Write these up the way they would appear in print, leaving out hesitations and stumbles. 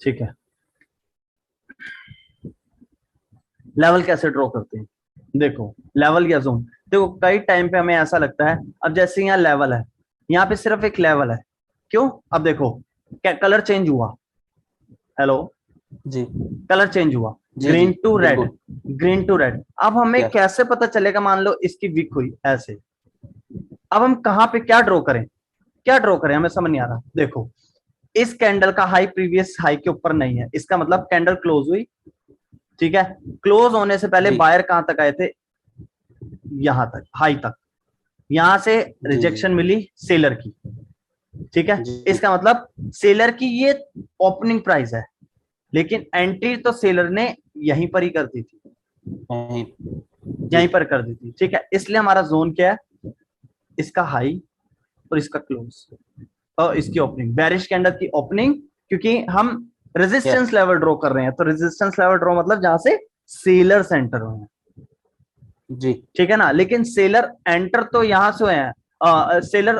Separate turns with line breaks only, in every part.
ठीक है, लेवल कैसे ड्रॉ करते हैं? देखो लेवल या जोन, देखो कई टाइम पे हमें ऐसा लगता है, अब जैसे यहाँ लेवल है, यहाँ पे सिर्फ एक लेवल है, क्यों? अब देखो कलर चेंज हुआ, हेलो,
जी
कलर चेंज हुआ,
जी जी
ग्रीन टू रेड,
बिल्कुल।
Green to red. अब हमें
यस।
कैसे पता चलेगा, मान लो इसकी वीक हुई ऐसे, अब हम कहाँ पे क्या ड्रॉ करें, क्या ड्रॉ करें, हमें समझ नहीं आ रहा। देखो इस कैंडल का हाई प्रीवियस हाई के ऊपर नहीं है, इसका मतलब कैंडल क्लोज हुई, ठीक है, क्लोज होने से पहले
जी
बायर कहां तक आए थे, यहां तक, हाई तक, यहां से
जी जी
रिजेक्शन मिली सेलर की, ठीक है,
जी।
इसका मतलब सेलर की ये ओपनिंग प्राइस है, लेकिन एंट्री तो सेलर ने यहीं पर ही कर दी थी,
नहीं। जी
यहीं पर कर दी थी, ठीक है, इसलिए हमारा जोन क्या है, इसका हाई और इसका क्लोज और इसकी ओपनिंग, बेरिश कैंडल की ओपनिंग, क्योंकि हम
यस
रेजिस्टेंस लेवल ड्रॉ कर रहे हैं, तो रेजिस्टेंस लेवल ड्रॉ मतलब जहां से सेलर एंटर हुए हैं,
जी
ठीक है ना, लेकिन सेलर एंटर तो यहां से हुए हैं, सेलर,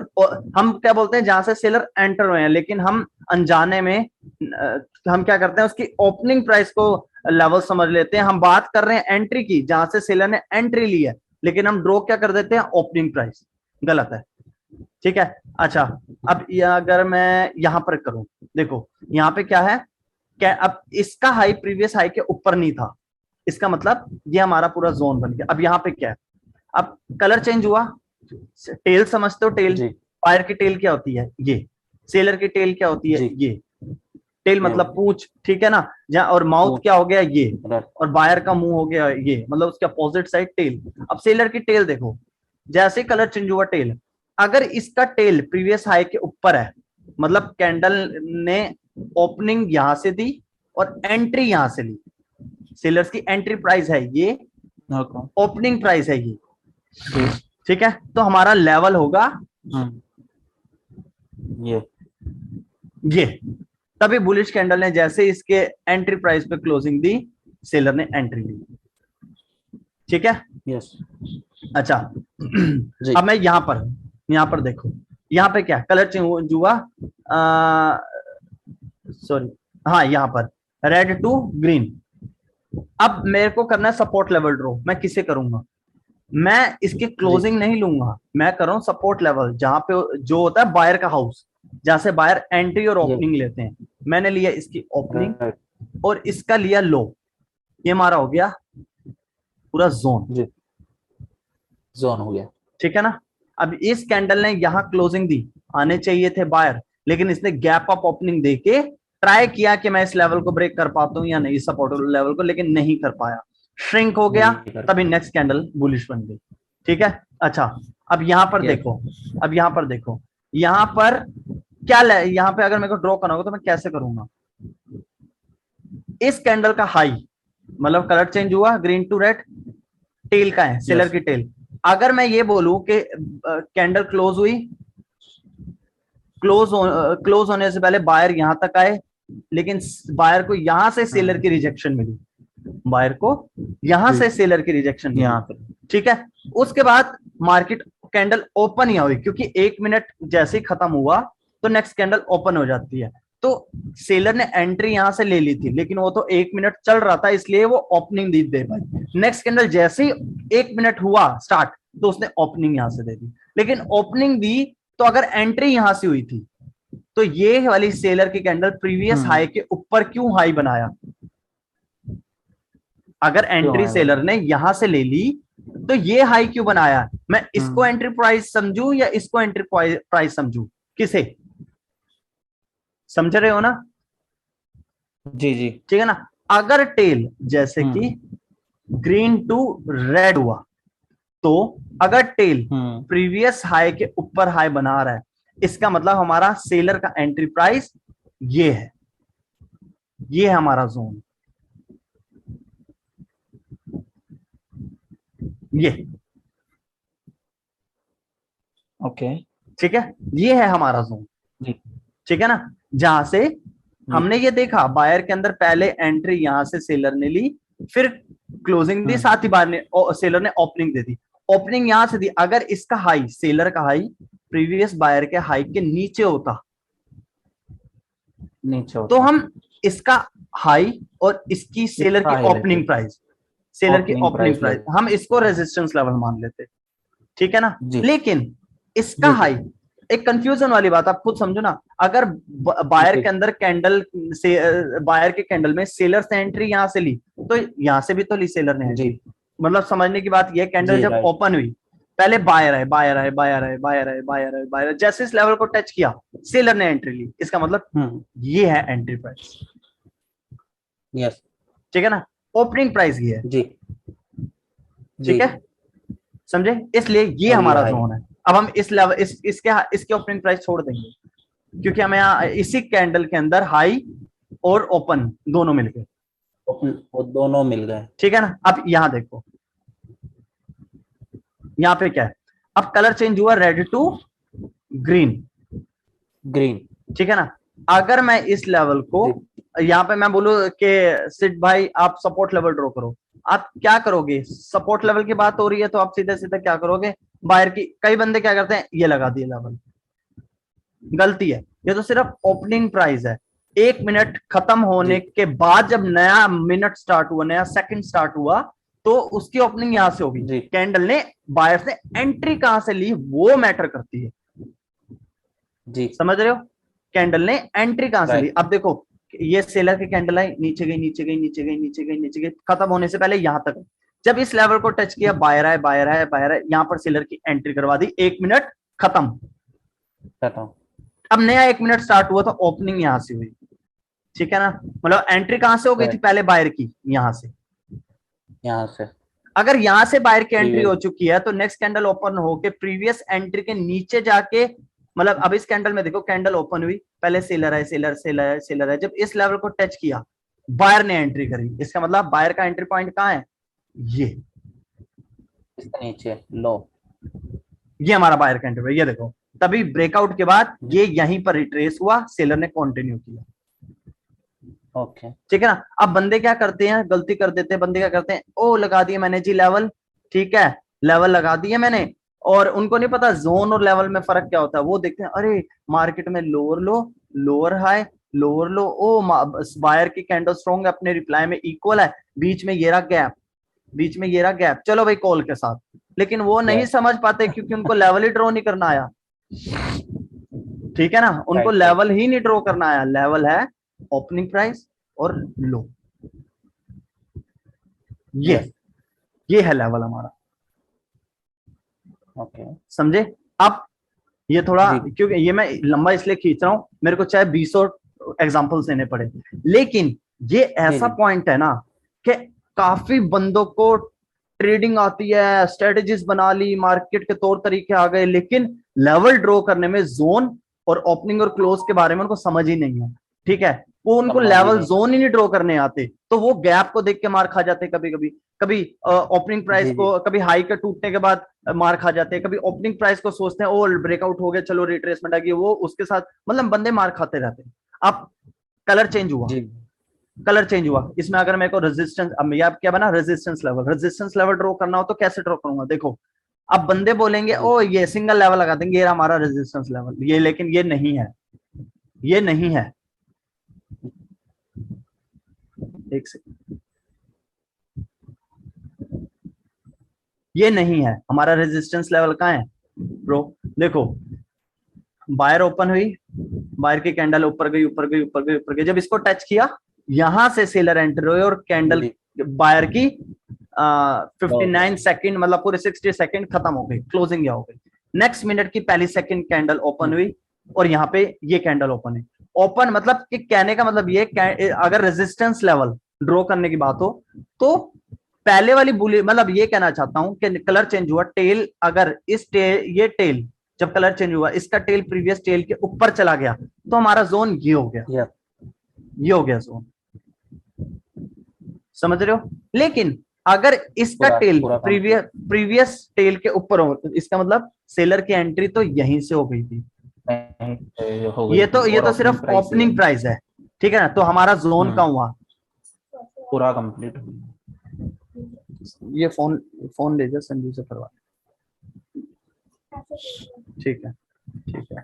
हम क्या बोलते हैं, जहां से सेलर एंटर हुए हैं, लेकिन हम अनजाने में हम क्या करते हैं, उसकी ओपनिंग प्राइस को लेवल समझ लेते हैं, हम बात कर रहे हैं एंट्री की, जहां से सेलर ने एंट्री ली है, लेकिन हम ड्रॉ क्या कर देते हैं, ओपनिंग प्राइस, गलत है, ठीक है। अच्छा, अब ये अगर मैं यहां पर करूं, देखो यहां पे क्या है, क्या अब इसका हाई प्रीवियस हाई के ऊपर नहीं था, इसका मतलब ये हमारा पूरा जोन बन गया। अब यहाँ पे क्या है, अब कलर चेंज हुआ, टेल समझते हो, टेल,
जी
फायर की टेल क्या होती है, ये सेलर की टेल क्या होती है,
जी।
ये टेल
ये
मतलब पूंछ, ठीक है ना, जहां और माउथ
पूछ
क्या हो गया, ये,
रहा।
और बायर का मुंह हो गया ये, मतलब उसके अपोजिट साइड टेल। अब सेलर की टेल देखो, जैसे कलर चेंज हुआ टेल, अगर इसका टेल प्रीवियस हाई के ऊपर है, मतलब कैंडल ने ओपनिंग यहां से दी और एंट्री यहां से ली, सेलर्स की एंट्री प्राइस है ये,
ओके।
ओपनिंग प्राइस है ये,
जी।
ठीक है, तो हमारा लेवल होगा
हम्म। ये
ये, तभी बुलिश कैंडल ने जैसे इसके एंट्री प्राइस पे क्लोजिंग दी, सेलर ने एंट्री ली, ठीक है।
यस।
अच्छा
जी
अब मैं यहां पर देखो, यहां पे क्या कलर चेंज हुआ, सॉरी, हाँ यहां पर रेड टू ग्रीन। अब मेरे को करना है सपोर्ट लेवल ड्रॉ, मैं किसे करूंगा, मैं इसकी
जी
क्लोजिंग नहीं लूंगा, मैं कर रहा हूं सपोर्ट लेवल, जहां पे जो होता है बायर का हाउस, जहां से बायर एंट्री और
ये
ओपनिंग लेते हैं, मैंने लिया इसकी ओपनिंग
राइट।
और इसका लिया लो, ये हमारा हो गया पूरा जोन,
जी जोन हो गया।
ठीक है ना। अब इस कैंडल ने यहां क्लोजिंग दी, आने चाहिए थे बायर, लेकिन इसने गैप अप ओपनिंग देके ट्राई किया कि मैं इस लेवल को ब्रेक कर पाता हूं या नहीं, सपोर्ट लेवल को, लेकिन नहीं कर पाया, श्रिंक हो गया,
नहीं कर
तभी
पाए।
नेक्स्ट कैंडल बुलिश बन गई, ठीक है। अच्छा अब यहां पर
यस।
देखो, अब यहां पर देखो, यहां पर क्या यहां पे अगर मेरे को ड्रॉ करना होगा तो मैं कैसे करूंगा, इस कैंडल का हाई, मतलब कलर चेंज हुआ ग्रीन टू रेड, टेल का है, सेलर
यस।
की टेल, अगर मैं ये बोलूं कि कैंडल क्लोज हुई, क्लोज होने से पहले बायर यहां तक आए, लेकिन बायर को यहां से सेलर
हम्म।
की रिजेक्शन मिली, बायर को यहां
जी
से सेलर की रिजेक्शन मिली,
यहाँ पे।
ठीक है, उसके बाद मार्केट कैंडल ओपन ही हुई, क्योंकि 1 मिनट जैसे ही खत्म हुआ तो नेक्स्ट कैंडल ओपन हो जाती है, तो सेलर ने एंट्री यहां से ले ली थी, लेकिन वो तो 1 मिनट चल रहा था, इसलिए वो ओपनिंग दी दे पाई, नेक्स्ट कैंडल जैसे ही 1 मिनट हुआ स्टार्ट, तो उसने ओपनिंग यहां से दे दी, लेकिन ओपनिंग दी तो अगर एंट्री यहां से हुई थी, तो ये वाली सेलर की कैंडल प्रीवियस
हम्म।
हाई के ऊपर क्यों हाई बनाया, अगर
क्यों
एंट्री
है
सेलर
बना।
ने यहां से ले ली, तो ये हाई क्यों बनाया, मैं इसको
हम्म।
एंट्री प्राइस समझू या इसको एंट्री प्राइस समझू, किसे, समझ रहे हो ना,
जी जी।
ठीक है ना। अगर टेल जैसे कि
हम्म।
ग्रीन टू रेड हुआ, तो अगर टेल
हम्म।
प्रीवियस हाई के ऊपर हाई बना रहा है, इसका मतलब हमारा सेलर का एंट्री प्राइस ये है, ये है हमारा जोन, ये,
ओके।
ठीक है, ये है हमारा जोन,
जी
ठीक है ना, जहां से
जी।
हमने ये देखा बायर के अंदर पहले एंट्री यहां से सेलर ने ली, फिर क्लोजिंग दी,
हम्म।
साथ ही बायर ने सेलर ने ओपनिंग दे दी, ओपनिंग यहां से दी, अगर इसका हाई सेलर का हाई प्रीवियस बायर के हाई के नीचे होता,
नीचे
तो
होता।
हम इसका हाई और इसकी सेलर
इसका
की
high
ओपनिंग
लेते।
प्राइस, सेलर की
Opening
ओपनिंग
price
प्राइस,
लेते।
हम इसको रेजिस्टेंस लेवल मान लेते, ठीक है ना।
जी
लेकिन इसका
जी जी
हाई, एक कंफ्यूजन वाली बात आप खुद समझो ना, अगर बायर
जी
के अंदर कैंडल से, बायर के कैंडल में सेलर से एंट्री यहां से ली, तो यहां से भी तो ली सेलर ने
जी
एंट्री। मतलब समझने की बात यह, कैंडल
जी
जब
राइट।
ओपन हुई, पहले बायर आए बायर आए बायर आए बायर आए बायर आए बायर, जैसे इस लेवल को टच किया सेलर ने एंट्री ली, इसका मतलब ये है एंट्री प्राइस,
यस
ठीक है ना। ओपनिंग प्राइस ये है,
जी
ठीक
जी
है, समझे। इसलिए ये
और ये
हमारा
हाई।
जोन है। अब हम इस लेवल इसके ओपनिंग प्राइस छोड़ देंगे, क्योंकि हमें यहाँ इसी कैंडल के अंदर हाई और ओपन दोनों मिल गए,
वो दोनों मिल गए।
ठीक है ना। अब यहां देखो, यहाँ पे क्या है, अब कलर चेंज हुआ रेड टू ग्रीन,
ग्रीन।
ठीक है ना। अगर मैं इस लेवल को
जी
यहाँ पे मैं बोलूं कि सिड भाई आप सपोर्ट लेवल ड्रॉ करो, आप क्या करोगे, सपोर्ट लेवल की बात हो रही है तो आप सीधे सीधे क्या करोगे, बायर की, कई बंदे क्या करते हैं ये लगा दिए लेवल, गलती है। ये तो सिर्फ ओपनिंग प्राइस है, 1 मिनट खत्म
जी
होने के बाद जब नया मिनट स्टार्ट हुआ, नया सेकंड स्टार्ट हुआ, तो उसकी ओपनिंग यहां से होगी,
जी
कैंडल ने बायर से एंट्री कहां से ली वो मैटर करती है,
जी
समझ रहे हो। कैंडल ने एंट्री कहां से ली,
राइट।
अब देखो ये सेलर की कैंडल आई, नीचे गई नीचे गई नीचे गई नीचे गई नीचे गई, खत्म होने से पहले यहां तक, जब इस लेवल को टच किया बायर आए बायर आए बायर आए, यहां पर सेलर की एंट्री करवा दी, 1 मिनट खत्म।
कहता हूँ।
अब नया 1 मिनट स्टार्ट हुआ तो ओपनिंग यहां से हुई, ठीक है ना। मतलब एंट्री कहां से हो गई थी
राइट।
पहले, बायर की यहां से।
यहाँ से
अगर यहां से बायर की एंट्री
प्रीवियस।
हो चुकी है तो नेक्स्ट कैंडल ओपन होके प्रीवियस एंट्री के नीचे जाके, मतलब अब इस कैंडल में देखो कैंडल ओपन हुई, पहले सेलर है सेलर सेलर है सेलर है, जब इस लेवल को टच किया बायर ने एंट्री करी, इसका मतलब बायर का एंट्री पॉइंट कहां है, ये
इसके नीचे लो।
ये हमारा बायर का एंट्री, ये देखो तभी ब्रेकआउट के बाद ये यहीं पर रिट्रेस हुआ, सेलर ने कंटिन्यू किया,
ओके
ठीक है ना। अब बंदे क्या करते हैं, गलती कर देते हैं बंदे, क्या करते हैं, ओ लगा दिए मैंने जी लेवल, ठीक है, लेवल लगा दिए मैंने, और उनको नहीं पता जोन और लेवल में फर्क क्या होता है, वो देखते हैं अरे मार्केट में lower low, lower high, lower low, ओ बायर की कैंडल स्ट्रॉन्ग है, अपने रिप्लाई में इक्वल है, बीच में ये रहा गैप, बीच में ये रहा गैप, चलो भाई कॉल के साथ, लेकिन वो नहीं
यस
समझ पाते क्योंकि उनको लेवल ही ड्रॉ नहीं करना आया, ठीक है ना, उनको
राइट राइट।
लेवल ही नहीं ड्रॉ करना आया, लेवल है ओपनिंग प्राइस और लो, ये
यस
ये है लेवल हमारा,
ओके
समझे। अब ये थोड़ा,
जी
क्योंकि ये मैं लंबा इसलिए खींच रहा हूं, मेरे को चाहे 20 एग्जांपल्स देने पड़े, लेकिन ये
जी
ऐसा
जी
पॉइंट है ना कि काफी बंदों को ट्रेडिंग आती है, स्ट्रेटेजीज बना ली, मार्केट के तौर तरीके आ गए, लेकिन लेवल ड्रॉ करने में जोन और ओपनिंग और क्लोज के बारे में उनको समझ ही नहीं है, ठीक है। वो उनको
समझ ही
लेवल
नहीं।
जोन ही नहीं ड्रॉ करने आते, तो वो गैप को देख के मार खा जाते, कभी कभी, कभी ओपनिंग प्राइस
जी जी
को, कभी हाई के टूटने के बाद मार खा जाते हैं, कभी ओपनिंग प्राइस को सोचते हैं ओ ब्रेकआउट हो गया चलो रिट्रेसमेंट आ गई, वो उसके साथ मतलब बंदे मार खाते रहते हैं। अब कलर चेंज हुआ,
जी
कलर चेंज हुआ, इसमें अगर मेरे को रेजिस्टेंस, अब ये क्या बना, रेजिस्टेंस लेवल ड्रॉ करना हो तो कैसे ड्रॉ करूंगा, देखो अब बंदे बोलेंगे
जी
ओ ये सिंगल लेवल लगा देंगे, ये हमारा रेजिस्टेंस लेवल, ये लेकिन ये नहीं है, ये नहीं है, एक सेकंड, ये नहीं है हमारा रेजिस्टेंस लेवल, कहाँ है ब्रो, देखो बायर ओपन हुई, बायर की कैंडल ऊपर गई ऊपर गई ऊपर गई ऊपर गई, जब इसको टच किया यहां से सेलर एंटर हुए और कैंडल
जी
बायर की 59
ओके
सेकंड, मतलब पूरे 60 सेकंड खत्म हो गई, क्लोजिंग हो गई, नेक्स्ट मिनट की पहली सेकंड कैंडल ओपन हुई और यहाँ पे ये कैंडल ओपन है, ओपन मतलब कि कहने का मतलब ये, अगर रेजिस्टेंस लेवल ड्रॉ करने की बात हो तो पहले वाली बुली, मतलब ये कहना चाहता हूं कि कलर चेंज हुआ, टेल अगर इस टेल, ये टेल जब कलर चेंज हुआ इसका टेल प्रीवियस टेल के ऊपर चला गया तो हमारा जोन ये हो गया,
यस
ये हो गया जोन, समझ रहे हो। लेकिन अगर इसका
पूरा
टेल
पूरा
प्रीवियस
कंप्लीट।
प्रीवियस टेल के ऊपर हो तो इसका मतलब सेलर की एंट्री तो यहीं से हो गई थी,
हो गई थी
ये
और
तो
ओपनिंग
सिर्फ
प्राइस ये
ओपनिंग प्राइस है, ठीक है ना, तो हमारा जोन का हुआ,
पूरा कंप्लीट।
ये फोन फोन ले जा संजू से करवा, ठीक है ठीक है।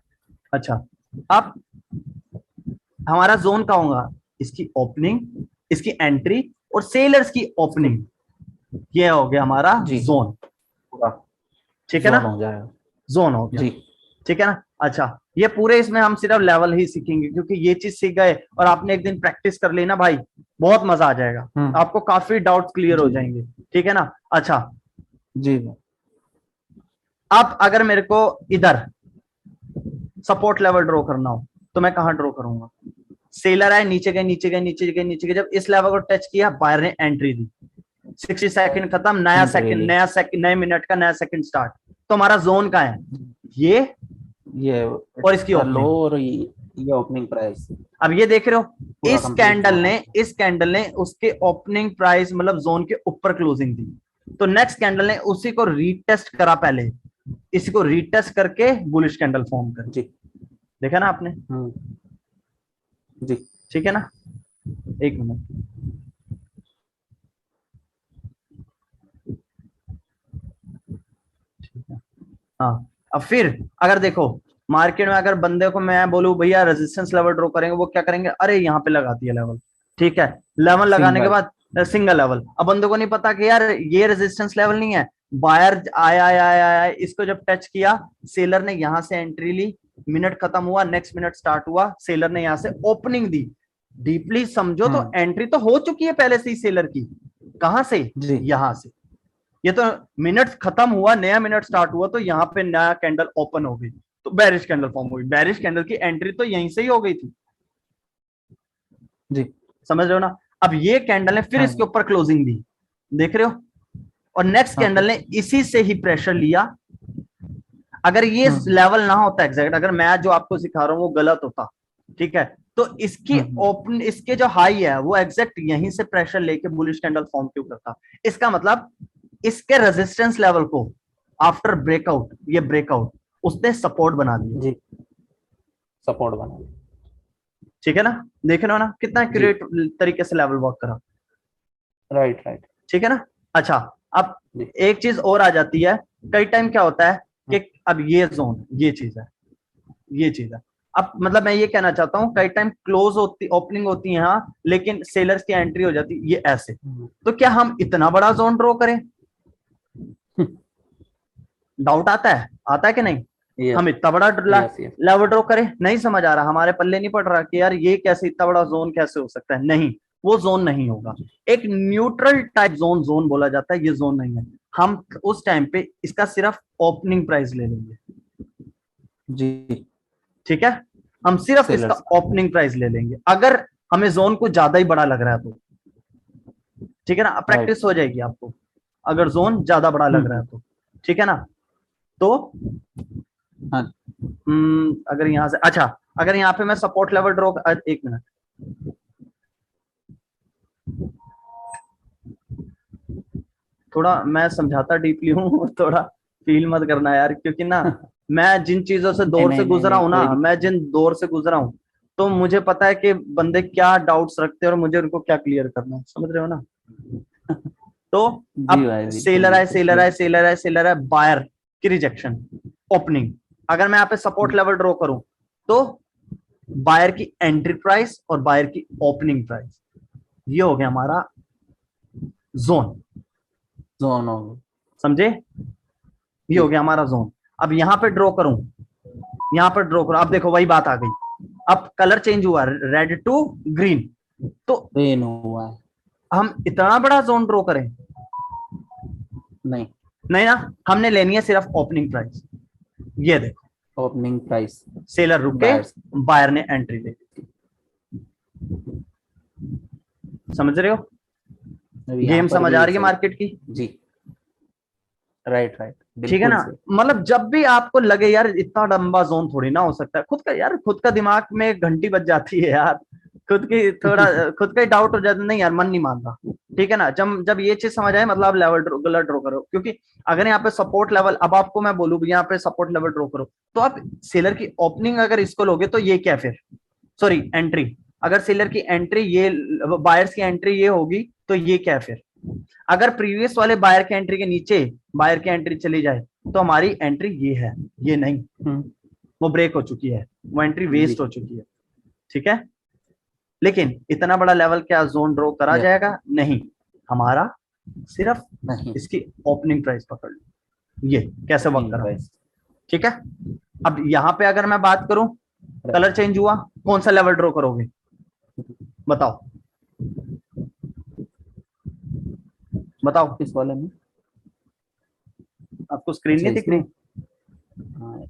अच्छा अब हमारा जोन का होगा, इसकी ओपनिंग, इसकी एंट्री और सेलर्स की ओपनिंग, ये हो गया हमारा जोन पूरा। ठीक है ना,
जोन हो जाएगा,
जोन हो गया
जी।
ठीक है ना। अच्छा, ये पूरे इसमें हम सिर्फ लेवल ही सीखेंगे, क्योंकि ये चीज सीख गए और आपने एक दिन प्रैक्टिस कर ली ना भाई, बहुत मजा आ जाएगा, आपको काफी डाउट क्लियर हो जाएंगे। ठीक है ना। अच्छा
जी,
अब अगर मेरे को इधर सपोर्ट लेवल ड्रॉ करना हो तो मैं कहां ड्रॉ करूंगा? सेलर आए, नीचे गए नीचे गए नीचे गए नीचे गए, जब इस लेवल को टच किया बायर ने एंट्री दी, 60 सेकंड खत्म, नया सेकंड, नया सेकंड, नए मिनट का नया सेकंड स्टार्ट। तो हमारा जोन का है ये और इसकी
लो और ये ओपनिंग प्राइस।
अब ये देख रहे हो, इस कैंडल ने उसके ओपनिंग प्राइस मतलब जोन के ऊपर क्लोजिंग दी, तो नेक्स्ट कैंडल ने उसी को रीटेस्ट करा, पहले इसी को रीटेस्ट करके बुलिश कैंडल फॉर्म कर।
जी,
देखा ना आपने?
जी,
ठीक है ना। एक मिनट, हाँ। अब फिर अगर देखो मार्केट में अगर बंदे को मैं बोलूं भैया रेजिस्टेंस लेवल ड्रॉ करेंगे, वो क्या करेंगे, अरे यहाँ पे लगा दिया लेवल, ठीक है, लेवल लगाने के बाद सिंगल लेवल। अब बंदे को नहीं पता कि यार ये रेजिस्टेंस लेवल नहीं है, बायर आया आया आया आया, इसको जब टच किया, सेलर ने यहां से एंट्री ली, मिनट खत्म हुआ, नेक्स्ट मिनट स्टार्ट हुआ, सेलर ने यहां से ओपनिंग दी, डीपली समझो तो एंट्री तो हो चुकी है पहले से ही सेलर की। कहां से? यहां से। ये तो मिनट खत्म हुआ, नया मिनट स्टार्ट हुआ, तो यहाँ पे नया कैंडल ओपन हो गई, तो बेरिश कैंडल फॉर्म हो गई, बेरिश कैंडल की एंट्री तो यहीं से ही हो गई थी।
जी,
समझ रहे हो ना। अब ये कैंडल ने फिर इसके ऊपर क्लोजिंग दी, देख रहे हो, और नेक्स्ट कैंडल ने इसी से ही प्रेशर लिया। अगर ये लेवल ना होता एग्जैक्ट, अगर मैं जो आपको सिखा रहा हूं वो गलत होता, ठीक है, तो इसकी ओपन, इसके जो हाई है वो एग्जैक्ट यहीं से प्रेशर लेके बुलिश कैंडल फॉर्म क्यों करता? इसका मतलब इसके रेजिस्टेंस लेवल को आफ्टर ब्रेकआउट, ये ब्रेकआउट उसने सपोर्ट बना दिया।
जी, सपोर्ट बना दिया।
ठीक है ना, देख रहे हो ना कितना एक्यूरेट तरीके से लेवल वर्क करा।
राइट, राइट,
ठीक है ना। अच्छा, अब एक चीज और आ जाती है, कई टाइम क्या होता है कि अब ये जोन, ये चीज है, ये चीज है, अब मतलब मैं ये कहना चाहता हूं कई टाइम क्लोज होती, ओपनिंग होती है हाँ, लेकिन सेलर्स की एंट्री हो जाती है ये ऐसे, तो क्या हम इतना बड़ा जोन ड्रॉ करें? डाउट आता है कि नहीं? हम इतना बड़ा लेवल ड्रॉ करें? नहीं समझ आ रहा, हमारे पल्ले नहीं पड़ रहा कि यार ये कैसे, इतना बड़ा जोन कैसे हो सकता है? नहीं, वो जोन नहीं होगा, एक न्यूट्रल टाइप जोन बोला जाता है, ये जोन नहीं है। हम उस टाइम पे इसका सिर्फ ओपनिंग प्राइस ले लेंगे।
जी,
ठीक है, हम सिर्फ इसका ओपनिंग प्राइस ले लेंगे, अगर हमें जोन को ज्यादा ही बड़ा लग रहा है तो। ठीक है ना, प्रैक्टिस हो जाएगी आपको, अगर जोन ज्यादा बड़ा लग रहा है तो। ठीक है ना, तो अगर यहां से, अच्छा अगर यहाँ पे मैं सपोर्ट लेवल ड्रॉ, एक मिनट, थोड़ा मैं समझाता डीपली हूँ थोड़ा फील मत करना यार, क्योंकि ना मैं जिन चीजों से दौर से गुजरा हूं ना, मैं जिन दौर से गुजरा हूं, तो मुझे पता है कि बंदे क्या डाउट्स रखते हैं और मुझे उनको क्या क्लियर करना है, समझ रहे हो ना। तो अब सेलर है, बायर की रिजेक्शन, ओपनिंग, अगर मैं यहाँ पे सपोर्ट लेवल ड्रॉ करूं तो बायर की एंट्री प्राइस और बायर की ओपनिंग प्राइस, ये हो गया हमारा जोन, समझे, ये हो गया हमारा जोन। अब यहाँ पे ड्रॉ करूं, यहाँ पर ड्रॉ करूं, अब देखो वही बात आ गई, अब कलर चेंज हुआ, रेड टू ग्रीन, तो
ग्रीन हुआ है,
हम इतना बड़ा जोन ड्रॉ करें?
नहीं
ना, हमने लेनी है सिर्फ ओपनिंग प्राइस। ये देखो
ओपनिंग प्राइस,
सेलर रुके, बायर ने एंट्री ले ली, समझ रहे हो, गेम समझ आ रही है मार्केट की?
जी, राइट,
ठीक है ना। मतलब जब भी आपको लगे यार इतना लंबा जोन थोड़ी ना हो सकता है, खुद का यार, खुद का दिमाग में घंटी बज जाती है यार, खुद की थोड़ा खुद का ही डाउट हो जाता है, नहीं यार मन नहीं मान रहा। ठीक है ना, जब ये चीज समझ आए, मतलब आप लेवल गलत ड्रॉ करो, क्योंकि अगर यहाँ पे सपोर्ट लेवल, अब आपको मैं बोलूँ यहाँ पे सपोर्ट लेवल ड्रॉ करो, तो आप सेलर की ओपनिंग अगर इसको लोगे तो ये क्या, फिर सॉरी एंट्री, अगर सेलर की एंट्री ये, बायर्स की एंट्री ये होगी, तो ये क्या फिर, अगर प्रीवियस वाले बायर की एंट्री के नीचे बायर की एंट्री चली जाए तो हमारी एंट्री ये है, ये नहीं, वो ब्रेक हो चुकी है, वो एंट्री वेस्ट हो चुकी है। ठीक है, लेकिन इतना बड़ा लेवल क्या जोन ड्रॉ करा
Yes.
जाएगा? नहीं, हमारा सिर्फ
नहीं,
इसकी ओपनिंग प्राइस पकड़ लो, ये कैसे वर्क
opening
करा।
price.
ठीक है, अब यहाँ पे अगर मैं बात करूं, कलर चेंज हुआ, कौन सा लेवल ड्रॉ करोगे बताओ, बताओ।
किस वाले में?
आपको स्क्रीन
अच्छा,
नहीं दिख रही?
इसमें? हाँ,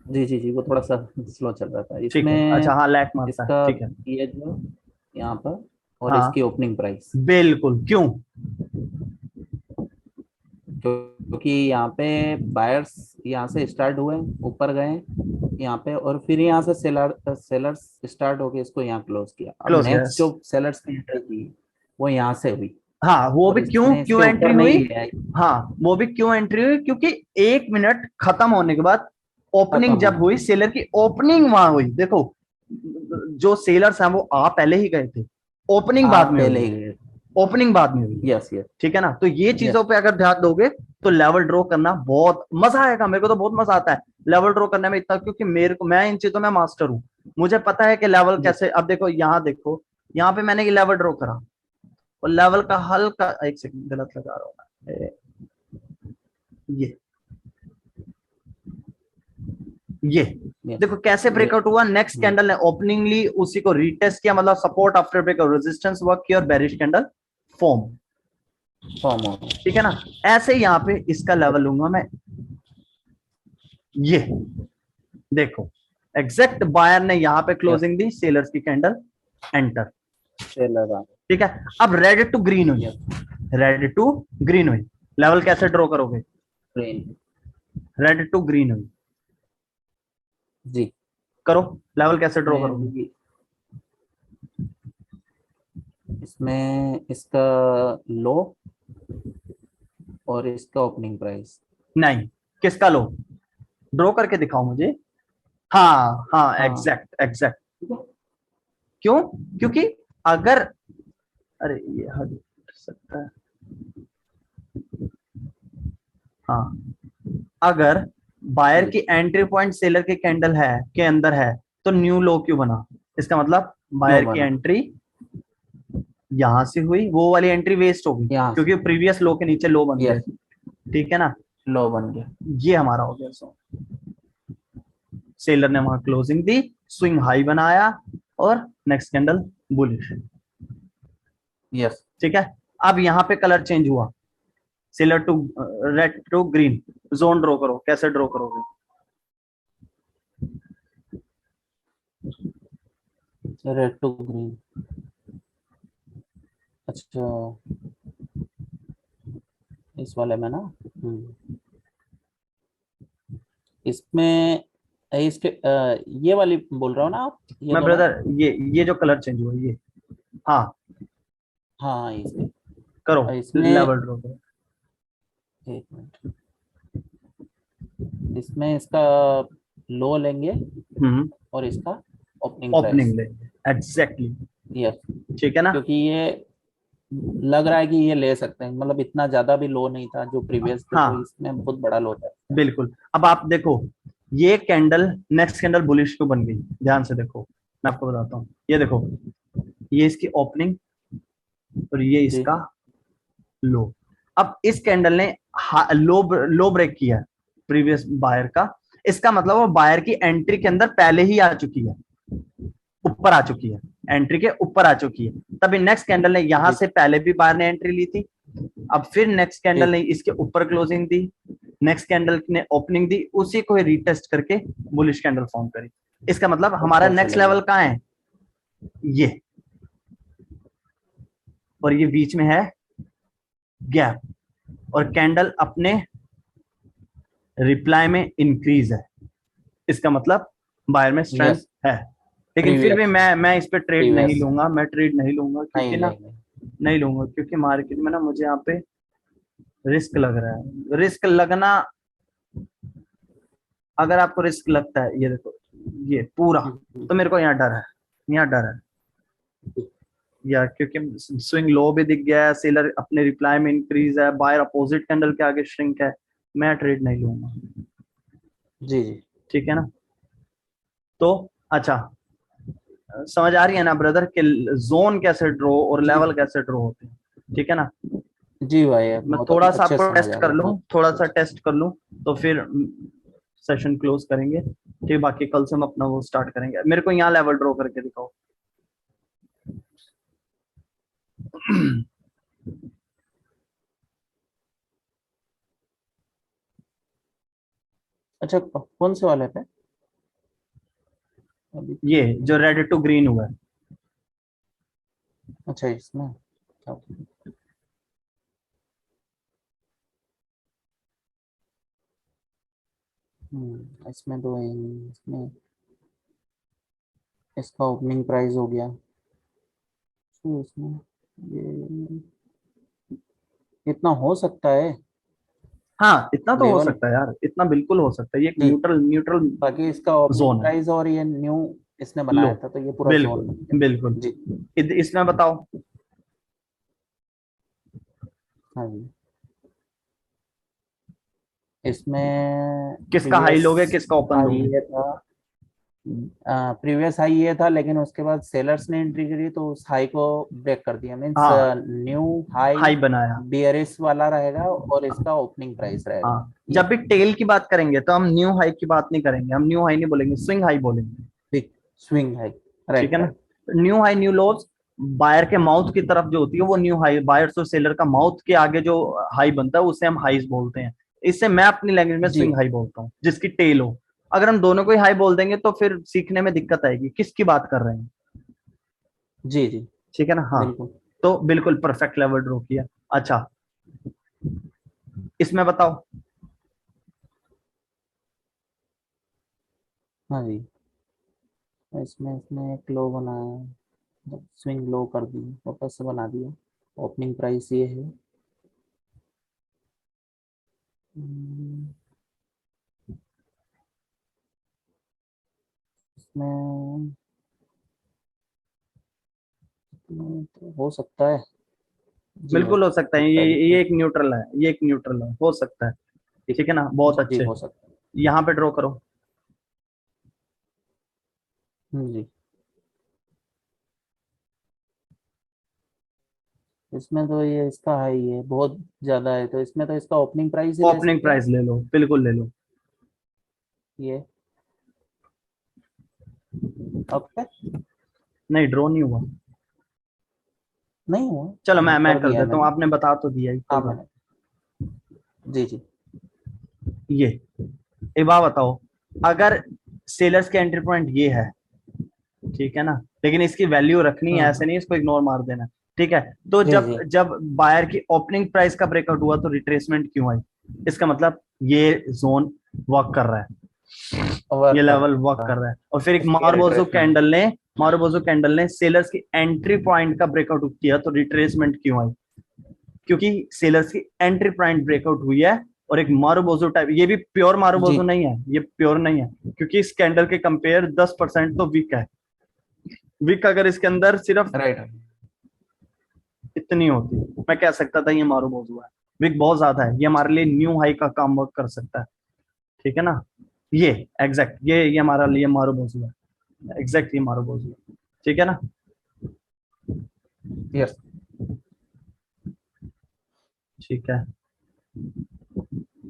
जी जी जी, वो थोड़ा सा स्लो चल रहा था
ठीक है,
इसमें।
अच्छा, हाँ लैग मारता है,
इसका
ठीक है।
ये जो यहाँ पर, और
हाँ
इसकी ओपनिंग प्राइस,
बिल्कुल, क्यों?
क्योंकि यहाँ पे बायर्स यहाँ से स्टार्ट हुए, ऊपर गए यहाँ पे, और फिर यहाँ से सेलर्स स्टार्ट होके इसको यहाँ क्लोज किया। अब
क्लोज
नेक्स्ट
गैस।
जो सेलर्स की एंट्री की वो यहाँ से हुई,
हाँ वो
और
भी क्यों
इसने
क्यों
इसके
एंट्री
ऊपर
हुई?
नहीं लिया है।
हाँ वो भी क्यों एंट्री हुई, क्योंकि 1 मिनट खत्म होने के बाद
खत्म
ओपनिंग जब
हो
हुई, सेलर की ओपनिंग वहां हुई। देखो, जो सेलर्स हैं वो आ पहले ही गए थे, ओपनिंग बाद
आप
में
पहले
हुई,
ही गए।
ओपनिंग बाद में हुई।
यस यस
ठीक है ना, तो ये
यस।
चीजों पे अगर ध्यान दोगे तो लेवल ड्रॉ करना बहुत मजा आएगा। मेरे को तो बहुत मजा आता है लेवल ड्रॉ करने में, इतना क्योंकि मेरे को, मैं इन चीजों में मास्टर हूँ। मुझे पता है कि लेवल
जी
कैसे, अब देखो यहाँ देखो, यहाँ पे मैंने ये लेवल ड्रॉ करा, और लेवल का हल्का, एक सेकंड गलत लगा रहा हूँ मैं, ये ये
यस।
देखो कैसे
ये
ब्रेकआउट हुआ। नेक्स्ट कैंडल ने ओपनिंग ली, उसी को रीटेस्ट किया, मतलब support after breakout, resistance work किया, और बेरिश कैंडल फॉर्म।
फॉर्म हो
ठीक है ना, ऐसे ही यहाँ पे इसका लेवल लूंगा मैं, ये देखो एग्जैक्ट बायर ने यहाँ पे
यस।
क्लोजिंग दी, सेलर्स की कैंडल एंटर।
सेलर आ
ठीक है, अब रेड टू ग्रीन हुई,
यस।
रेड टू ग्रीन हुई, लेवल कैसे ड्रॉ करोगे?
ग्रीन।
रेड टू ग्रीन हुई,
जी।
करो, लेवल कैसे ड्रॉ
इसमें
करोगे?
भी, इसमें इसका लो और इसका ओपनिंग प्राइस।
नहीं, किसका लो? ड्रॉ करके दिखाओ मुझे। हाँ हाँ,
हाँ
एग्जैक्ट एग्जैक्ट।
ठीक है।
क्यों? क्योंकि अगर, अरे ये हट सकता है, हाँ, अगर बायर
जी
की एंट्री पॉइंट सेलर के कैंडल है के अंदर है, तो न्यू लो क्यों बना? इसका मतलब
क्यों
बायर की
बना?
एंट्री यहां से हुई, वो वाली एंट्री वेस्ट हो गई,
यहाँ
क्योंकि
से।
प्रीवियस लो के नीचे लो बन गए।
यस।
ठीक है ना,
लो बन गया।
ये हमारा हो गया। सो सेलर ने वहां क्लोजिंग दी, स्विंग हाई बनाया, और नेक्स्ट कैंडल बुलिश।
यस।
ठीक है, अब यहाँ पे कलर चेंज हुआ, seller to red to green, zone draw करो, कैसे ड्रॉ करोगे?
Red to green. अच्छा, इस वाले में ना। इसमें इसके ये वाली बोल रहा हूँ ना आप, ये
मैं
दोनों।
ब्रदर, ये जो कलर चेंज हुआ ये, हाँ,
हाँ इसके।
करो,
इसमें
लेवल ड्रॉ करो।
एक मिनट, इसमें इसका लो लेंगे और इसका ओपनिंग प्राइस।
ओपनिंग लेंगे, एग्जैक्टली।
यस।
ठीक है ना,
क्योंकि ये लग रहा है कि ये ले सकते हैं, मतलब इतना ज्यादा भी लो नहीं था जो प्रीवियस थे, तो
हाँ
इसमें बहुत बड़ा लो था।
बिल्कुल। अब आप देखो, ये कैंडल, नेक्स्ट कैंडल बुलिश क्यों बन गई, ध्यान से देखो, मैं आपको बताता हूँ। ये देखो, ये इसकी ओपनिंग, और ये
जी।
इसका लो। अब इस कैंडल ने लो लो ब्रेक किया प्रीवियस बायर का, इसका मतलब वो बायर की एंट्री के अंदर पहले ही आ चुकी है, ऊपर आ चुकी है, एंट्री के ऊपर आ चुकी है। तभी नेक्स्ट कैंडल ने यहां
जी
से पहले भी बायर ने एंट्री ली थी, अब फिर नेक्स्ट कैंडल
जी।
ने इसके ऊपर क्लोजिंग दी, नेक्स्ट कैंडल ने ओपनिंग दी, उसी को रीटेस्ट करके बुलिश कैंडल फॉर्म करी। इसका मतलब हमारा
ऊपर
नेक्स्ट
चले गए।
लेवल कहाँ है? ये, और ये बीच में है गैप, और कैंडल अपने रिप्लाई में इंक्रीज है, इसका मतलब बायर में स्ट्रेंथ
यस।
है। लेकिन फिर भी
प्रीवियस।
मैं इस पे ट्रेड नहीं
प्रीवियस
लूंगा, मैं ट्रेड नहीं लूंगा,
नहीं
क्योंकि ना,
लेंगे।
नहीं लूंगा क्योंकि मार्केट में ना मुझे यहाँ पे रिस्क लग रहा है। रिस्क लगना, अगर आपको रिस्क लगता है, ये देखो ये पूरा, तो मेरे को यहाँ डर है, यहाँ डर है यार, क्योंकि स्विंग लो भी दिख गया है, सेलर अपने रिप्लाई में इंक्रीज है, बायर अपोजिट कैंडल के आगे श्रिंक है, मैं ट्रेड नहीं लूंगा।
जी जी।
ठीक है ना, तो अच्छा, समझ आ रही है ना ब्रदर कि जोन कैसे ड्रॉ और
जी
लेवल कैसे ड्रॉ होते हैं, ठीक है ना।
जी भाई,
मैं
बहुत
थोड़ा सा
अच्छे
आपको
से समझ
टेस्ट
आ
कर
गया,
लूं,
बहुत
थोड़ा
अच्छे
सा
से।
टेस्ट कर लूं, तो फिर सेशन क्लोज करेंगे। ठीक, बाकी कल से हम अपना वो स्टार्ट करेंगे। मेरे को यहाँ लेवल ड्रॉ करके दिखाओ।
अच्छा, कौन से वाले पे? अभी
ये
तो
जो रेड टू ग्रीन हुआ है।
अच्छा, इसमें क्या? इसमें तो इसमें इसका ओपनिंग प्राइस हो गया। तो इसमें ये इतना हो सकता है
हाँ, इतना तो हो
लेवल।
सकता है यार, इतना बिल्कुल हो सकता है। ये एक
जी,
न्यूट्रल न्यूट्रल
बाकी इसका ओपनिंग
जोन है।
प्राइस और ये न्यू इसने
लो,
बनाया था, तो ये पूरा
बिल्कुल
जोन बन गया।
बिल्कुल।
जी।
इसमें बताओ
हाँ जी, इसमें
किसका हाई
प्रीवियस
लोगे, किसका ओपन
हाई
लोगे।
ये था। प्रीवियस हाई ये था, लेकिन उसके बाद सेलर्स ने एंट्री करी तो उस हाई को ब्रेक कर दिया। मींस
हाँ,
न्यू हाई
हाई बनाया।
बियरिश वाला रहेगा और इसका ओपनिंग प्राइस रहेगा।
हाँ, जब
ये
भी टेल की बात करेंगे तो हम न्यू हाई की बात नहीं करेंगे, हम न्यू हाई नहीं बोलेंगे, स्विंग हाई बोलेंगे।
Big swing high.
ठीक
राइट
है ना।
राइट।
न्यू हाई न्यू लोज, बायर के माउथ की तरफ जो होती है वो न्यू हाई, बायर और सेलर का माउथ के आगे जो हाई बनता है उसे हम हाईज बोलते हैं। इससे मैं अपनी लैंग्वेज में
जी
स्विंग हाई बोलता हूँ, जिसकी टेल हो। अगर हम दोनों को ही हाई बोल देंगे तो फिर सीखने में दिक्कत आएगी, किसकी बात कर रहे हैं।
जी जी,
ठीक है ना। हाँ,
बिल्कुल।
तो बिल्कुल परफेक्ट लेवल ड्रॉ किया। अच्छा, इसमें बताओ।
हाँ जी, इसमें इसमें एक लो बनाया, स्विंग लो कर दी, वापस से बना दिया। ओपनिंग प्राइस ये है। हम्म, इसमें तो हो सकता है। जी हो
बिल्कुल हो सकता है,
सकता है,
ये
बिल्कुल।
एक न्यूट्रल है, ये एक न्यूट्रल है, हो सकता है। ठीक है ना, बहुत
जी
अच्छे।
हो सकता
यहाँ पे ड्रॉ करो।
है। जी, इसमें तो ये इसका हाई है, बहुत ज्यादा है, तो इसमें तो इसका ओपनिंग प्राइस ही ले
ओपनिंग
सकते हैं।
प्राइस ले लो, बिल्कुल ले लो।
ये ओके।
नहीं, ड्रॉ नहीं हुआ।
नहीं हुआ।
चलो मैं
कर
कर
दिया है
देता हूँ,
मैंने।
आपने बता तो दिया ही,
हाँ
कोई बात।
मैंने। जी जी।
ये एक बात बताओ, अगर सेलर्स के एंट्री पॉइंट ये है, ठीक है ना, लेकिन इसकी वैल्यू रखनी है, ऐसे
हम्म।
नहीं इसको इग्नोर मार देना। ठीक है, तो
जी
जब
जी।
जब बायर की ओपनिंग प्राइस का ब्रेकआउट हुआ तो रिट्रेसमेंट क्यों आई। इसका मतलब ये जोन वर्क कर रहा है, ये
वर्क कर
लेवल वर्क
रहा
कर
है।
रहा है। और फिर एक
इसकी
मारुबोजो
रिट्रेसमेंट।
कैंडल ने, मारुबोजो कैंडल ने सेलर्स की एंट्री पॉइंट का ब्रेकआउट किया तो रिट्रेसमेंट क्यों आई। क्योंकि सेलर्स की एंट्री पॉइंट ब्रेकआउट हुई है। और एक मारुबोजो टाइप, ये भी प्योर
जी।
मारुबोजो नहीं है, ये प्योर नहीं है, क्योंकि इस कैंडल के कंपेयर 10% तो वीक है। वीक अगर इसके अंदर सिर्फ
राइट।
इतनी होती, मैं कह सकता था ये मारुबोजो है। वीक बहुत ज्यादा है, ये हमारे लिए न्यू हाई का काम वर्क कर सकता है। ठीक है ना। ये एग्जैक्ट, ये हमारा लिए मारुबोजो है, एग्जैक्ट ये मारुबोजो है। ठीक है ना।
यस।
ठीक है,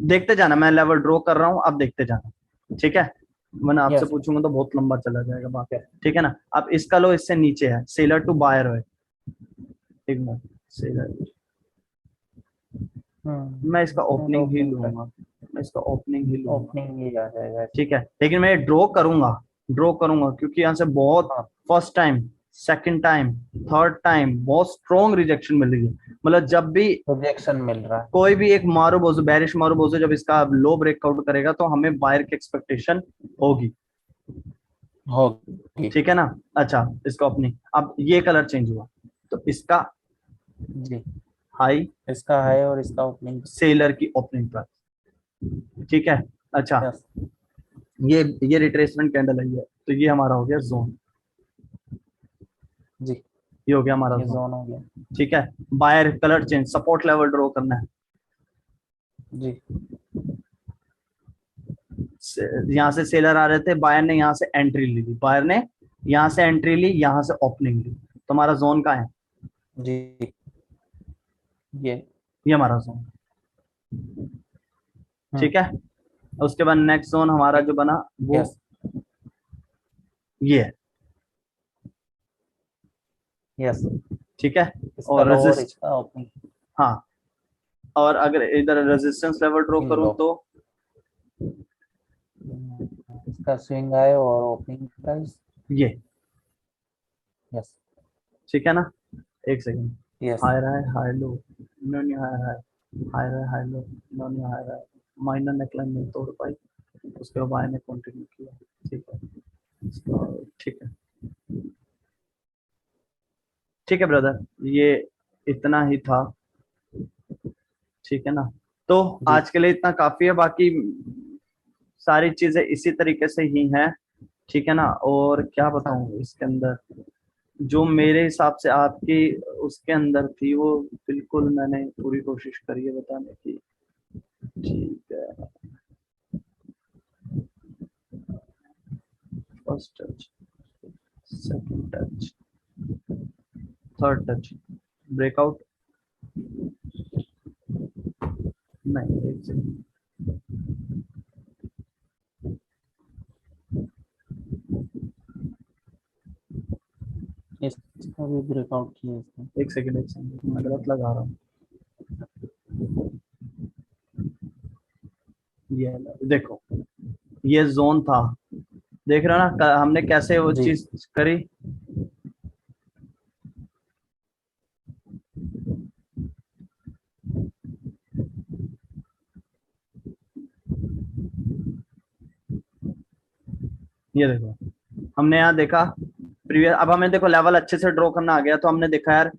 देखते जाना, मैं लेवल ड्रॉ कर रहा हूँ, अब देखते जाना। ठीक है, मैंने आपसे
यस।
पूछूंगा तो बहुत लंबा चला जाएगा बात।
यस।
ठीक है ना। अब इसका लो इससे नीचे है, सेलर टू बायर है। एक मिनट, सेलर, मैं इसका
इसमें तो
ओपनिंग ही
ओपनिंग
लूंगा, मैं इसका ओपनिंग ही लूंगा।
ओपनिंग ही आ जाएगा
ठीक
इसमें।
है, लेकिन मैं ड्रॉ करूंगा, ड्रॉ करूंगा क्योंकि यहाँ से बहुत,
हाँ,
first time, second time, third time बहुत स्ट्रॉन्ग रिजेक्शन मिल रही है। मतलब जब भी
प्रोजेक्शन मिल रहा है।
कोई भी एक मारुबोजो, बैरिश मारुबोजो जब इसका लो ब्रेकआउट करेगा तो हमें बायर की एक्सपेक्टेशन होगी।
होगी।
ठीक है ना। अच्छा, इसका ओपनिंग, अब ये कलर चेंज हुआ तो इसका
जी,
हाई,
इसका हाई और इसका ओपनिंग।
सेलर की ओपनिंग प्राइस। ठीक है। अच्छा,
यस।
ये रिट्रेसमेंट कैंडल है, ये तो ये हमारा हो गया जोन,
जी,
ये हो गया हमारा
ये
जोन।
जोन हो गया।
ठीक है, buyer colour change, support level draw करना है।
जी।
यहाँ से सेलर आ रहे थे, बायर ने यहाँ से एंट्री ली थी, बायर ने यहाँ से एंट्री ली, यहाँ से ओपनिंग ली, तो हमारा जोन का है
जी ये
हमारा जोन। ठीक है, उसके बाद नेक्स्ट जोन हमारा जो बना वो
यस
ये है।
यस
ठीक है,
इसका
और
लो और
रेजिस्ट,
इसका ओपनिंग
हाँ, और अगर इधर रेजिस्टेंस लेवल ड्रॉ करूं
लो,
तो
इसका स्विंग हाई और ओपनिंग प्राइस।
ये,
यस
ठीक है ना, एक second,
yes
high high high low, no नहीं high high, high high high low, no नहीं हाई हाई, माइनर नेकलाइन नहीं तोड़ पाई, उसके बाद बाय ने कंटिन्यू किया। ठीक है, ठीक है, ठीक है ब्रदर, ये इतना ही था। ठीक है ना, तो
जी
आज के लिए इतना काफी है, बाकी सारी चीजें इसी तरीके से ही हैं। ठीक है ना, और क्या बताऊं इसके अंदर, जो मेरे हिसाब से आपकी उसके अंदर थी वो बिल्कुल मैंने पूरी कोशिश करी है बताने की। ठीक है, first touch, second touch, third touch, breakout, नहीं एक सेकंड,
इसका भी ब्रेकआउट किया इसने।
एक सेकंड, एक सेकंड, मैं गलत लगा रहा हूँ। ये देखो, ये जोन था, देख रहे हो ना हमने कैसे वो
जी
चीज करी। ये देखो, हमने यहाँ देखा प्रीवियस, अब हमें देखो लेवल अच्छे से ड्रॉ करना आ गया, तो हमने देखा यार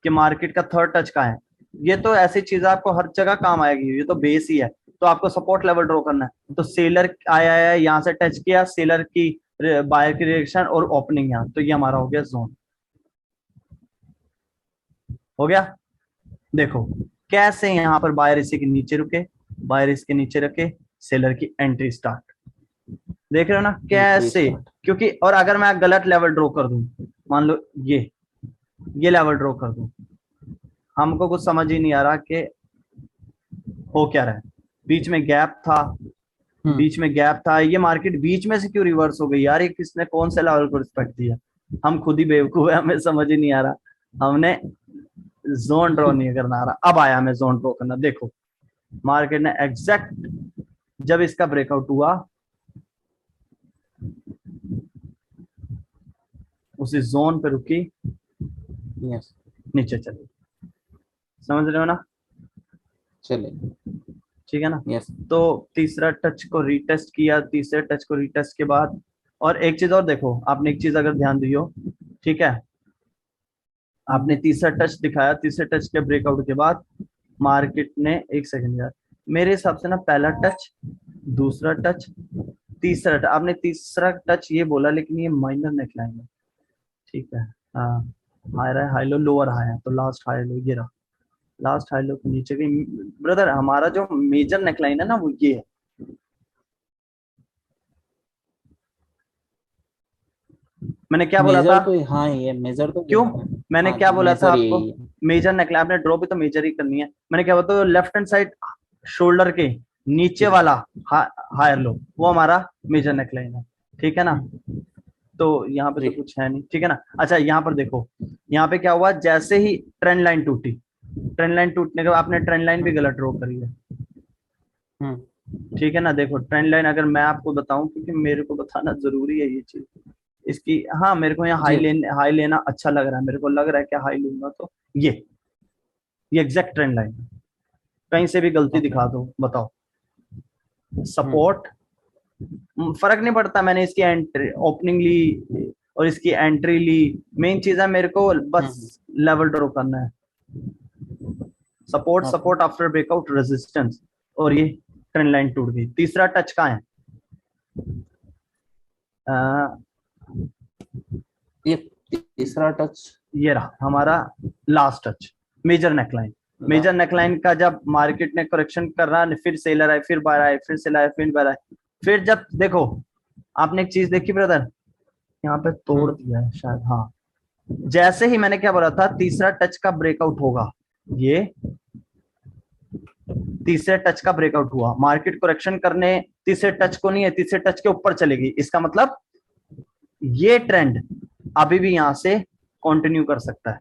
कि मार्केट का थर्ड टच कहाँ है। ये तो ऐसी चीज है आपको हर जगह काम आएगी, ये तो बेस ही है। तो आपको सपोर्ट लेवल ड्रॉ करना है, तो सेलर आया है यहाँ से टच किया, सेलर की बायर की रिएक्शन और ओपनिंग यहाँ, तो ये हमारा हो गया जोन। हो गया, देखो कैसे यहाँ पर बायर इसी के नीचे रुके, बायर इसके नीचे रखे, सेलर की एंट्री स्टार्ट, देख रहे हो ना
एंट्री
कैसे।
स्टार्ट।
क्योंकि और अगर मैं गलत लेवल ड्रॉ कर दूं, मान लो ये लेवल ड्रॉ कर दूं, हमको कुछ समझ ही नहीं आ रहा कि हो क्या रहा है। बीच में गैप था, बीच में गैप था, ये मार्केट बीच में से क्यों रिवर्स हो गई यार, ये किसने कौन से लेवल को रिस्पेक्ट दिया। हम खुद ही बेवकूफ है, हमें समझ ही नहीं आ रहा, हमने जोन ड्रॉ नहीं करना आ रहा। अब आया हमें जोन ड्रॉ करना, देखो मार्केट ने एग्जैक्ट जब इसका ब्रेकआउट हुआ उसी जोन पे रुकी,
यस
नीचे चली, समझ रहे हो ना।
चले।
ठीक है ना,
यस
तो तीसरा टच को रीटेस्ट किया, तीसरे टच को रीटेस्ट के बाद, और एक चीज और देखो, आपने एक चीज अगर ध्यान दी हो, ठीक है, आपने तीसरा टच दिखाया, तीसरे टच के ब्रेकआउट के बाद मार्केट ने, एक सेकंड यार, मेरे हिसाब से ना पहला टच, दूसरा टच, तीसरा टच, आपने तीसरा टच ये बोला लेकिन ये माइनर नेकलाइन है। ठीक है, हाँ, हाई रहा है, हाई लो, लोअर हाई है, तो लास्ट हाई लो ये रहा, लास्ट हाई लो के नीचे गई। ब्रदर हमारा जो मेजर नेकलाइन है ना वो ये है। मैंने क्या बोला था,
मेजर तो हाँ ये मेजर तो
क्यों,
यही है।
मैंने
हाँ
क्या बोला था
मेजर
आपको,
यही है।
मेजर नेकलाइन, आपने ड्रॉ भी तो मेजर ही करनी है। मैंने क्या बोला, तो लेफ्ट हैंड साइड शोल्डर के नीचे
जी
वाला हायर लो वो हमारा मेजर नेकलाइन है। ठीक है ना, तो यहाँ पे
जी
तो कुछ है नहीं। ठीक है ना, अच्छा यहाँ पर देखो, यहाँ पे क्या हुआ, जैसे ही ट्रेंड लाइन टूटी, ट्रेंड लाइन टूटने के बाद आपने ट्रेंड लाइन भी
हम्म
गलत ड्रॉ करी है।
हम्म
ठीक है ना, देखो ट्रेंड लाइन अगर मैं आपको बताऊं, क्योंकि मेरे को बताना जरूरी है ये चीज इसकी, हाँ मेरे को यहाँ
जी
हाई लेना अच्छा लग रहा है, मेरे को लग रहा है कि हाई लूंगा, तो ये एग्जैक्ट ट्रेंड लाइन है, कहीं से भी गलती
ओके
दिखा दो बताओ।
हम्म
सपोर्ट, फर्क नहीं पड़ता, मैंने इसकी एंट्री ओपनिंग ली और इसकी एंट्री ली, मेन चीज है मेरे को
हम्म
बस लेवल ड्रॉ करना है। Support,
okay
support after breakout, resistance, और ये ट्रेंड लाइन टूट गई। तीसरा टच कहाँ है, अ,
ये तीसरा टच
ये रहा हमारा last touch, major neckline. Major neckline का जब मार्केट ने करेक्शन कर रहा, फिर सेलर आए, फिर बायर आए, फिर सेलर आए, फिर बायर आए, फिर जब देखो, आपने एक चीज देखी ब्रदर, यहाँ पे तोड़ दिया है शायद, हाँ। जैसे ही मैंने क्या बोला था, तीसरा टच का ब्रेकआउट होगा, ये तीसरे टच का ब्रेकआउट हुआ, मार्केट करेक्शन करने तीसरे टच को नहीं है, तीसरे टच के ऊपर चलेगी, इसका मतलब ये ट्रेंड अभी भी यहां से कंटिन्यू कर सकता है,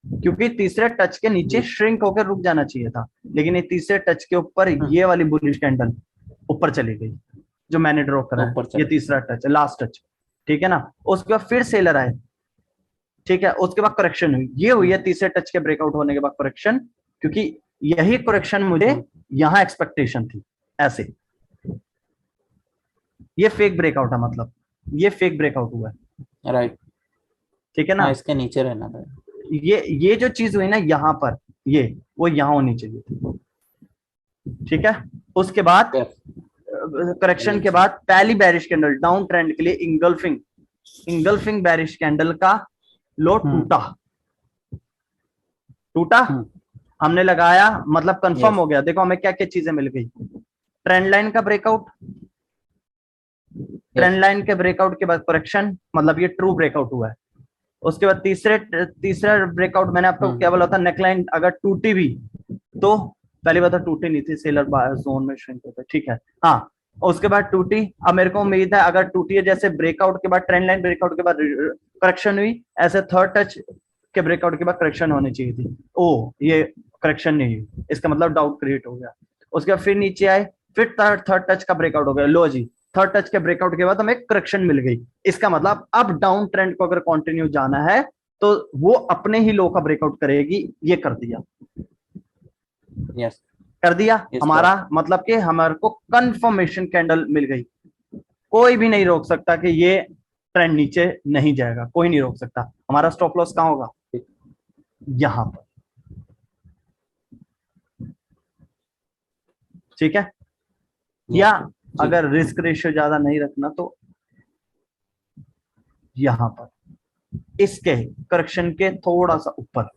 क्योंकि तीसरे टच के नीचे श्रिंक होकर रुक जाना चाहिए था, लेकिन ये तीसरे टच के ऊपर ये वाली बुलिश कैंडल ऊपर चली गई, जो मैंने ड्रॉ करा है, ये तीसरा टच, लास्ट टच, ठीक है ना। उसके बाद फिर सेलर आए, ठीक है, उसके बाद करेक्शन हुई, ये हुई है तीसरे टच के ब्रेकआउट होने के बाद करेक्शन, क्योंकि यही करेक्शन मुझे यहां एक्सपेक्टेशन थी, ऐसे। ये फेक ब्रेकआउट है, मतलब ये फेक ब्रेकआउट हुआ है,
राइट,
ठीक है ना।
इसके नीचे रहना था,
ये जो चीज हुई ना यहाँ पर, ये वो यहाँ होनी चाहिए थी, ठीक है। उसके बाद करेक्शन के बाद पहली बेरिश कैंडल डाउन ट्रेंड के लिए इंगल्फिंग बेरिश कैंडल का लो टूटा, हमने लगाया, मतलब कंफर्म हो गया। देखो हमें क्या क्या चीजें मिल गई, ट्रेंड लाइन का ब्रेकआउट, ट्रेंड लाइन के ब्रेकआउट के बाद करेक्शन, मतलब ये ट्रू ब्रेकआउट हुआ है। उसके बाद तीसरा ब्रेकआउट मैंने आपको क्या बोला था, नेकलाइन अगर टूटी भी तो, पहली बात तो टूटी नहीं थी, सेलर जोन में श्रिंक होता है, ठीक है, हाँ। उसके बाद टूटी, अब मेरे को उम्मीद है अगर टूटी है, जैसे ब्रेकआउट के बाद ट्रेंड लाइन ब्रेकआउट के बाद करेक्शन हुई, ऐसे थर्ड टच के ब्रेकआउट के बाद करेक्शन होनी चाहिए थी, ओ ये करेक्शन नहीं हुई, इसका मतलब डाउट क्रिएट हो गया। उसके बाद फिर नीचे आए, फिर थर्ड टच का ब्रेकआउट हो गया, लो जी, थर्ड टच के ब्रेकआउट के बाद हमें करेक्शन मिल गई, इसका मतलब अब डाउन ट्रेंड को अगर कंटिन्यू जाना है तो वो अपने ही लो का ब्रेकआउट करेगी, ये कर दिया,
यस
कर दिया हमारा, मतलब कि हमारे को कंफर्मेशन कैंडल मिल गई, कोई भी नहीं रोक सकता कि ये ट्रेंड नीचे नहीं जाएगा, कोई नहीं रोक सकता। हमारा स्टॉप लॉस कहां होगा, यहां पर, ठीक है। या अगर रिस्क रेशियो ज्यादा नहीं रखना तो यहां पर, इसके करेक्शन के थोड़ा सा ऊपर,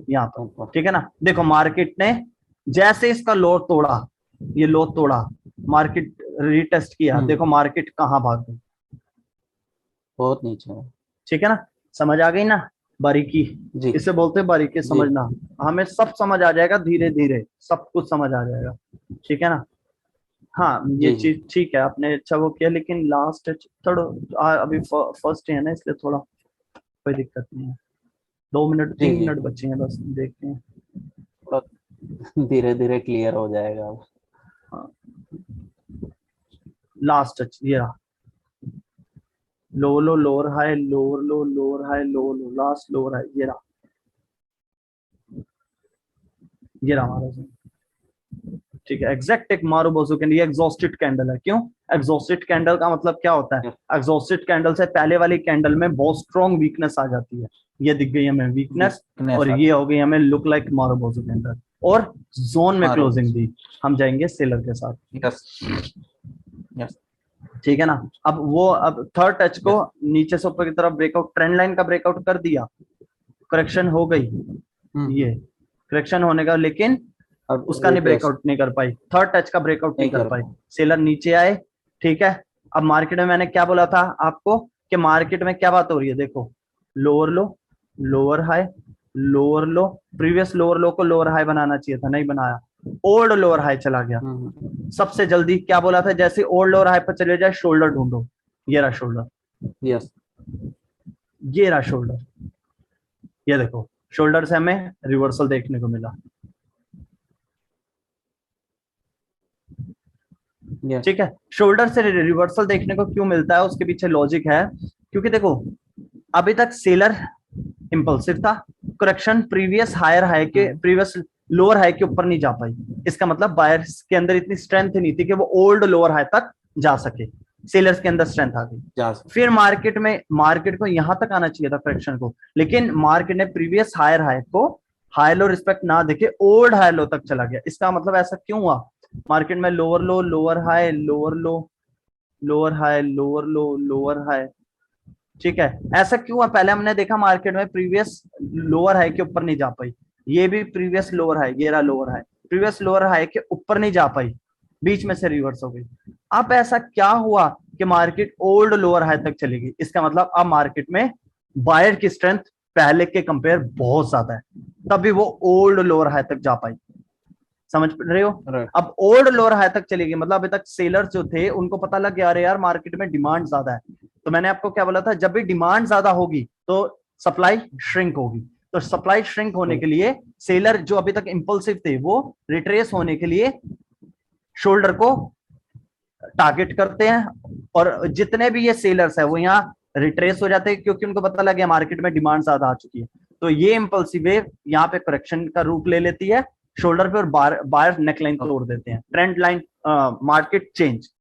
यहां पर, ठीक है ना। देखो मार्केट ने जैसे इसका लो तोड़ा, ये लो तोड़ा, मार्केट रीटेस्ट किया, देखो मार्केट कहां भाग गई,
बहुत नीचे है,
ठीक है ना। समझ आ गई ना, बारीकी, इसे बोलते हैं बारीकी समझना, हमें सब समझ आ जाएगा, धीरे धीरे सब कुछ समझ आ जाएगा, ठीक है ना। हाँ ये चीज ठीक है, आपने अच्छा वो किया, लेकिन लास्ट थोड़ा अभी फर्स्ट है ना, इसलिए थोड़ा कोई दिक्कत नहीं है, 2 मिनट 3 मिनट बचे हैं बस, देखते हैं,
धीरे धीरे क्लियर हो जाएगा।
हाँ। लास्ट टच ये रहा, low low lower high, lower low lower high, low low last lower high, ये रहा, ये रहा हमारा, ठीक है। एग्जैक्ट एक मारुबोजू कैंडल, ये एग्जॉस्टेड कैंडल है, क्यों एग्जॉस्टेड कैंडल का मतलब क्या होता है, एग्जॉस्टेड कैंडल से पहले वाली कैंडल में बहुत स्ट्रॉन्ग वीकनेस आ जाती है, ये दिख गई हमें वीकनेस, और ये हो गई हमें लुक लाइक मारुबोजू कैंडल, और जोन में क्लोजिंग दी, हम जाएंगे सेलर के साथ, ठीक है ना। अब थर्ड टच को नीचे से ऊपर की तरफ ब्रेकआउट, ट्रेंड लाइन का ब्रेकआउट कर दिया, करेक्शन हो गई, ये करेक्शन होने का, लेकिन अब उसका नहीं ब्रेकआउट नहीं कर पाई, थर्ड टच का ब्रेकआउट नहीं कर पाई, सेलर नीचे आए, ठीक है। अब मार्केट में मैंने क्या बोला था आपको, कि मार्केट में क्या बात हो रही है, देखो lower low lower high, lower लो, प्रीवियस लोअर लो को लोअर हाई बनाना चाहिए था, नहीं बनाया, ओल्ड लोअर हाई चला गया, सबसे जल्दी क्या बोला था, जैसे ओल्ड लोअर हाई पर चले जाए शोल्डर ढूंढो, ये रहा शोल्डर,
यस
ये रहा शोल्डर, ये देखो शोल्डर से हमें रिवर्सल देखने को मिला, ठीक है। शोल्डर से रिवर्सल देखने को क्यों मिलता है, उसके पीछे लॉजिक है, क्योंकि देखो अभी तक सेलर इंपल्सिव था, करेक्शन प्रीवियस हायर हाई के, प्रीवियस लोअर हाई के ऊपर नहीं जा पाई, इसका मतलब बायर्स के अंदर इतनी स्ट्रेंथ नहीं थी कि वो ओल्ड लोअर हाई तक जा सके, सेलर्स के अंदर स्ट्रेंथ आ गई, फिर मार्केट को यहां तक आना चाहिए था करेक्शन को, लेकिन मार्केट ने प्रीवियस हायर हाई को हाई लो रिस्पेक्ट ना देके ओल्ड हाई लो तक चला गया, इसका मतलब ऐसा क्यों हुआ, मार्केट में lower low lower high, lower low lower high, lower low lower high, ठीक है, ऐसा क्यों है, पहले हमने देखा मार्केट में प्रीवियस लोअर हाई के ऊपर नहीं जा पाई, ये भी प्रीवियस लोअर हाई, ये रहा lower high, previous lower high के ऊपर नहीं जा पाई, बीच में से रिवर्स हो गई। अब ऐसा क्या हुआ कि मार्केट ओल्ड लोअर हाई तक चली गई, इसका मतलब अब मार्केट में बायर की स्ट्रेंथ पहले के कंपेयर बहुत ज्यादा है, तभी वो ओल्ड लोअर हाई तक जा पाई। समझ रहे हो?
राइट।
अब ओल्ड लोअर हाई तक चली गई, मतलब अभी तक सेलर्स जो थे उनको पता लग गया अरे यार मार्केट में डिमांड ज्यादा है। तो मैंने आपको क्या बोला था, जब भी डिमांड ज्यादा होगी तो सप्लाई श्रिंक होगी। तो सप्लाई श्रिंक होने के लिए सेलर जो अभी तक इंपल्सिव थे वो रिट्रेस होने के लिए शोल्डर को टारगेट करते हैं, और जितने भी ये सेलर्स है वो यहाँ रिट्रेस हो जाते हैं क्योंकि उनको पता लग गया मार्केट में डिमांड ज्यादा आ चुकी है। तो ये इंपल्सिव वेव यहाँ पे करेक्शन का रूप ले लेती है शोल्डर पे, और बायर नेकलाइन तोड़ देते हैं, ट्रेंड लाइन मार्केट चेंज।